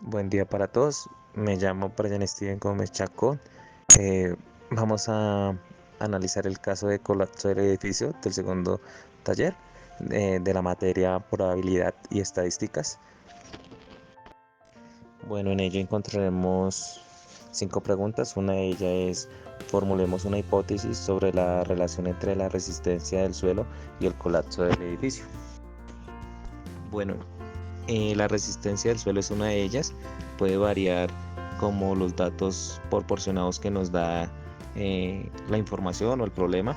Buen día para todos. Me llamo Brian Steven Gómez Chacón. Vamos a analizar el caso de colapso del edificio del segundo taller de la materia probabilidad y estadísticas. Bueno, en ello encontraremos 5 preguntas. Una de ellas es: formulemos una hipótesis sobre la relación entre la resistencia del suelo y el colapso del edificio. Bueno, la resistencia del suelo es una de ellas. Puede variar como los datos proporcionados que nos da la información o el problema.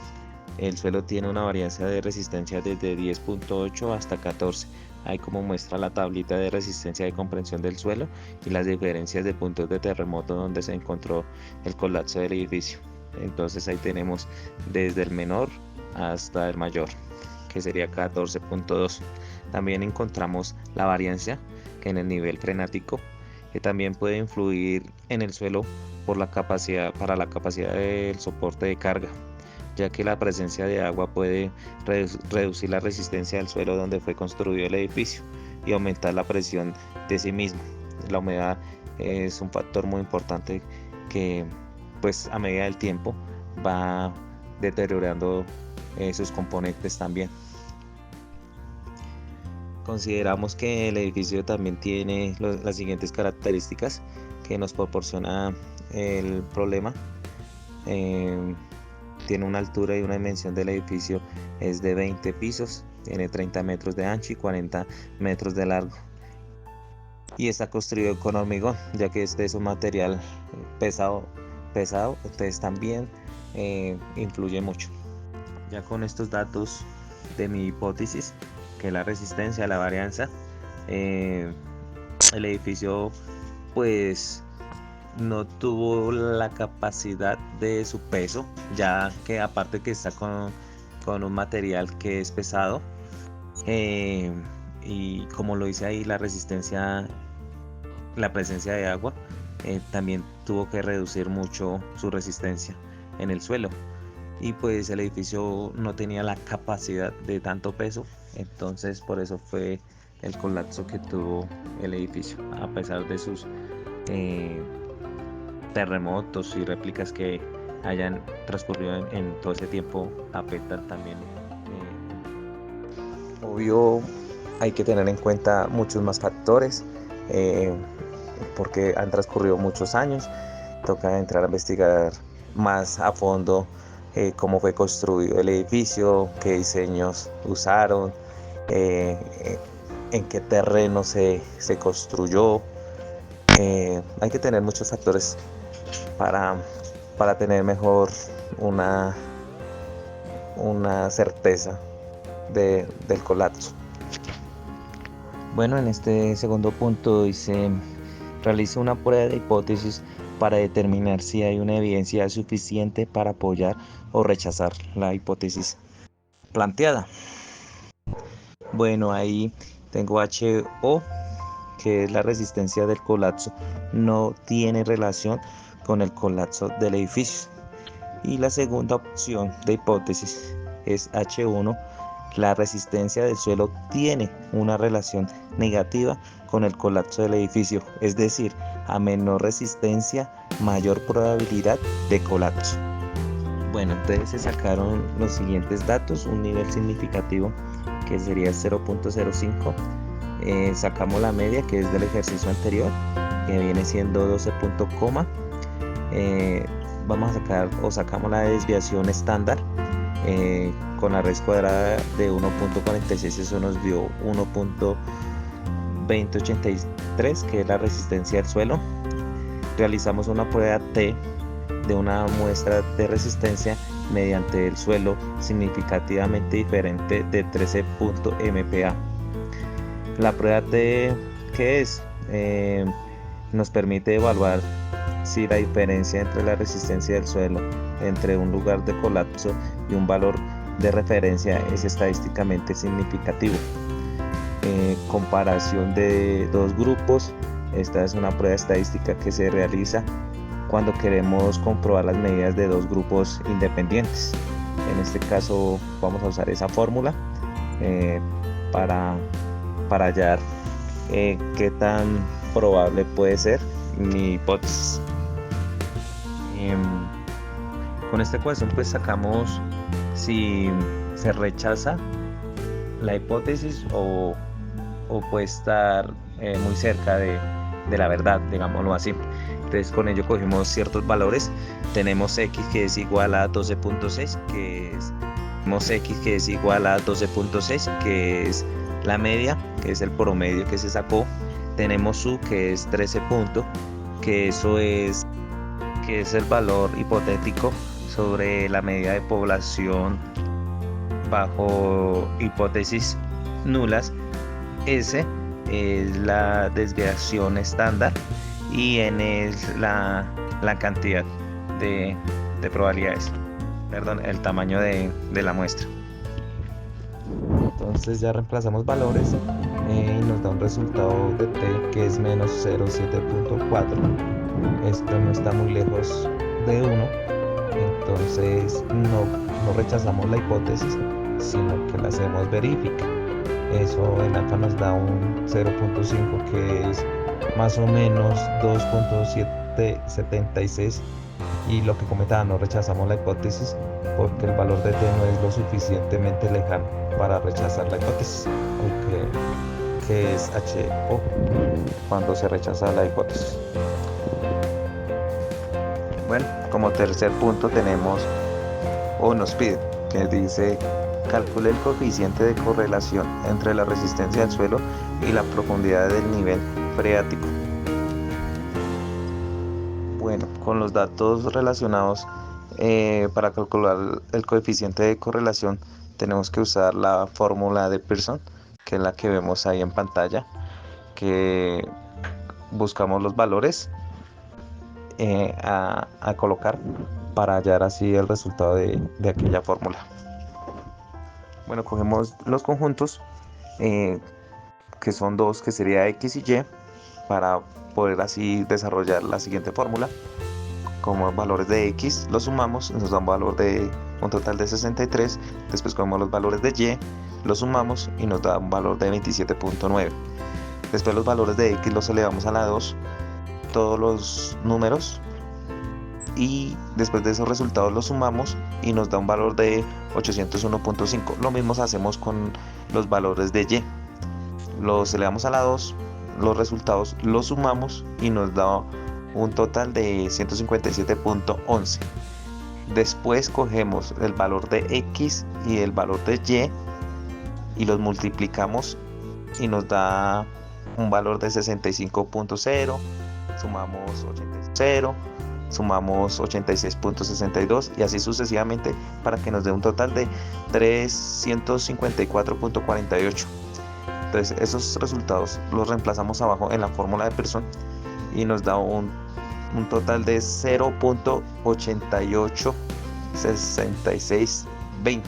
El suelo tiene una varianza de resistencia desde 10.8 hasta 14. Ahí como muestra la tablita de resistencia de comprensión del suelo y las diferencias de puntos de terremoto donde se encontró el colapso del edificio. Entonces ahí tenemos desde el menor hasta el mayor, que sería 14.2. También encontramos la variancia, que en el nivel frenático, que también puede influir en el suelo para la capacidad del soporte de carga, ya que la presencia de agua puede reducir la resistencia del suelo donde fue construido el edificio y aumentar la presión de sí mismo. La humedad es un factor muy importante que, pues, a medida del tiempo va deteriorando sus componentes también. Consideramos que el edificio también tiene las siguientes características que nos proporciona el problema. Tiene una altura y una dimensión del edificio es de 20 pisos, tiene 30 metros de ancho y 40 metros de largo. Y está construido con hormigón, ya que este es un material pesado, entonces también influye mucho. Ya con estos datos de mi hipótesis, que es la resistencia, la varianza, el edificio pues no tuvo la capacidad de su peso, ya que aparte que está con un material que es pesado, y como lo dice ahí, la resistencia, la presencia de agua, también tuvo que reducir mucho su resistencia en el suelo. Y pues el edificio no tenía la capacidad de tanto peso, entonces por eso fue el colapso que tuvo el edificio, a pesar de sus terremotos y réplicas que hayan transcurrido en todo ese tiempo. Afectan también. Obvio, hay que tener en cuenta muchos más factores, porque han transcurrido muchos años. Toca entrar a investigar más a fondo cómo fue construido el edificio, qué diseños usaron, en qué terreno se construyó. Hay que tener muchos factores para, tener mejor una certeza del colapso. Bueno, en este segundo punto dice: realice una prueba de hipótesis para determinar si hay una evidencia suficiente para apoyar o rechazar la hipótesis planteada. Bueno, ahí tengo HO, que es la resistencia del colapso, no tiene relación con el colapso del edificio. Y la segunda opción de hipótesis es H1, la resistencia del suelo tiene una relación negativa con el colapso del edificio, es decir, a menor resistencia, mayor probabilidad de colapso. Bueno, entonces se sacaron los siguientes datos: un nivel significativo que sería 0.05, sacamos la media, que es del ejercicio anterior, que viene siendo 12 punto coma. Vamos a sacar o sacamos la desviación estándar con la raíz cuadrada de 1.46, eso nos dio 1.2083, que es la resistencia del suelo. Realizamos una prueba T de una muestra de resistencia mediante el suelo significativamente diferente de 13 MPa. La prueba T, ¿qué es? Nos permite evaluar si la diferencia entre la resistencia del suelo entre un lugar de colapso y un valor de referencia es estadísticamente significativo. Comparación de dos grupos. Esta es una prueba estadística que se realiza cuando queremos comprobar las medidas de dos grupos independientes. En este caso vamos a usar esa fórmula para hallar qué tan probable puede ser mi hipótesis. Con esta ecuación pues sacamos si se rechaza la hipótesis o puede estar muy cerca de la verdad, digámoslo así. Entonces con ello cogimos ciertos valores. Tenemos x que es igual a 12.6, que es la media, que es el promedio que se sacó. Tenemos u, que es 13 puntos, que es el valor hipotético sobre la medida de población bajo hipótesis nulas. S es la desviación estándar y N es la cantidad de probabilidades, el tamaño de la muestra. Entonces ya reemplazamos valores y nos da un resultado de t que es menos 0,7.4. Esto no está muy lejos de 1, entonces no rechazamos la hipótesis, sino que la hacemos verífica. Eso en acá nos da un 0.5, que es más o menos 2.776, y lo que comentaba, no rechazamos la hipótesis porque el valor de t no es lo suficientemente lejano para rechazar la hipótesis, que es HO cuando se rechaza la hipótesis. Bueno, como tercer punto tenemos, o nos pide, que dice: calcule el coeficiente de correlación entre la resistencia del suelo y la profundidad del nivel freático. Bueno, con los datos relacionados, para calcular el coeficiente de correlación tenemos que usar la fórmula de Pearson, que es la que vemos ahí en pantalla, que buscamos los valores a colocar para hallar así el resultado de aquella fórmula. Bueno, cogemos los conjuntos, que son dos, que sería x y y, para poder así desarrollar la siguiente fórmula. Como valores de x los sumamos, nos da un total de 63. Después cogemos los valores de y, los sumamos y nos da un valor de 27.9. Después los valores de x los elevamos a la 2, todos los números, y después de esos resultados los sumamos y nos da un valor de 801.5. Lo mismo hacemos con los valores de y, los elevamos a la 2, los resultados los sumamos y nos da un total de 157.11. Después cogemos el valor de x y el valor de y los multiplicamos y nos da un valor de 65.0, sumamos 80, sumamos 86.62 y así sucesivamente, para que nos dé un total de 354.48. Entonces esos resultados los reemplazamos abajo en la fórmula de Pearson y nos da un total de 0.886620.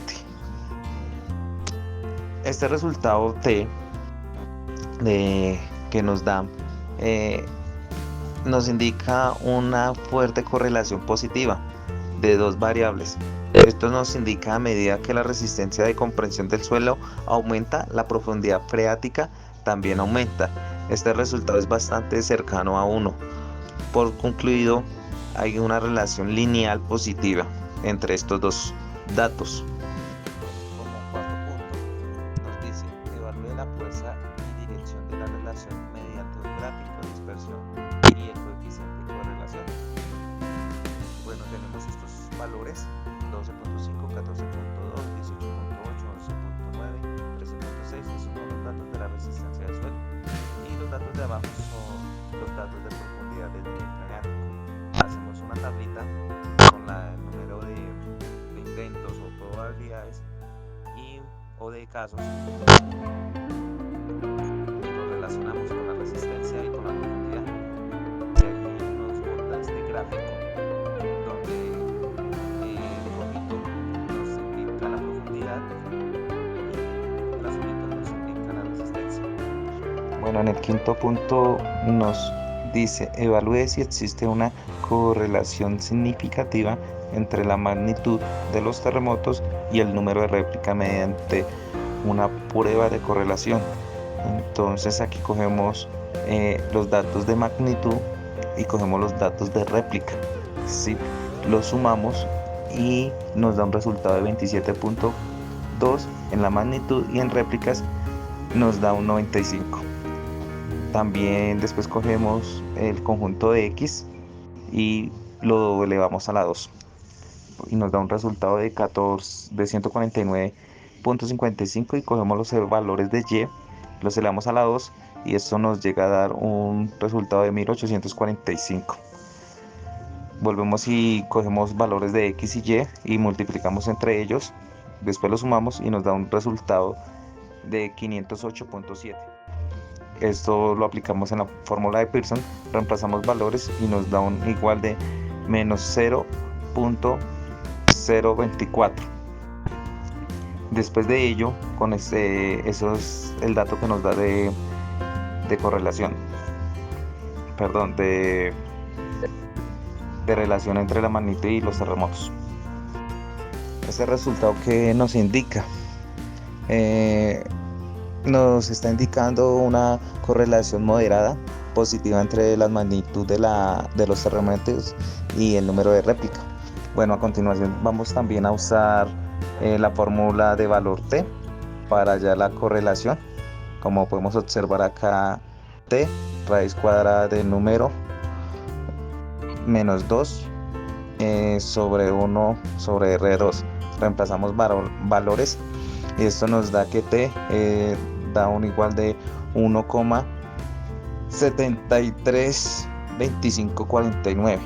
Este resultado T que nos da nos indica una fuerte correlación positiva de dos variables. Esto nos indica, a medida que la resistencia de compresión del suelo aumenta, la profundidad freática también aumenta. Este resultado es bastante cercano a 1. Por concluido, hay una relación lineal positiva entre estos dos datos. Como cuarto punto, nos dice: evalúe la fuerza y dirección de la relación mediante un gráfico de dispersión y el coeficiente de correlación. Bueno, tenemos estos valores: 12.5, 14.2, 18.8, 11.9, 13.6, que son los datos de la resistencia del suelo, y los datos de abajo son los datos de profundidad del nivel freático. Hacemos una tablita con el número de intentos o probabilidades o de casos, y lo relacionamos con la resistencia y con la profundidad. Y ahí nos bota este gráfico donde el rojito nos indica la profundidad y el azulito nos indica la resistencia. Bueno, en el quinto punto nos dice: evalúe si existe una correlación significativa entre la magnitud de los terremotos y el número de réplica mediante una prueba de correlación. Entonces aquí cogemos los datos de magnitud y cogemos los datos de réplica, ¿sí? Los sumamos y nos da un resultado de 27.2 en la magnitud, y en réplicas nos da un 95. También después cogemos el conjunto de X y lo elevamos a la 2 y nos da un resultado de 149.55, y cogemos los valores de Y, los elevamos a la 2 y esto nos llega a dar un resultado de 1845. Volvemos y cogemos valores de X y Y y multiplicamos entre ellos, después los sumamos y nos da un resultado de 508.7. Esto lo aplicamos en la fórmula de Pearson, reemplazamos valores y nos da un igual de menos 0.024. Después de ello, con eso es el dato que nos da de correlación, perdón, de relación entre la magnitud y los terremotos. Este resultado que nos indica, nos está indicando una correlación moderada positiva entre la magnitud de los terremotos y el número de réplica. Bueno, a continuación vamos también a usar la fórmula de valor T para hallar la correlación. Como podemos observar acá, T, raíz cuadrada del número menos 2 sobre 1 sobre R2. Reemplazamos valores y esto nos da que T da un igual de 1,732549.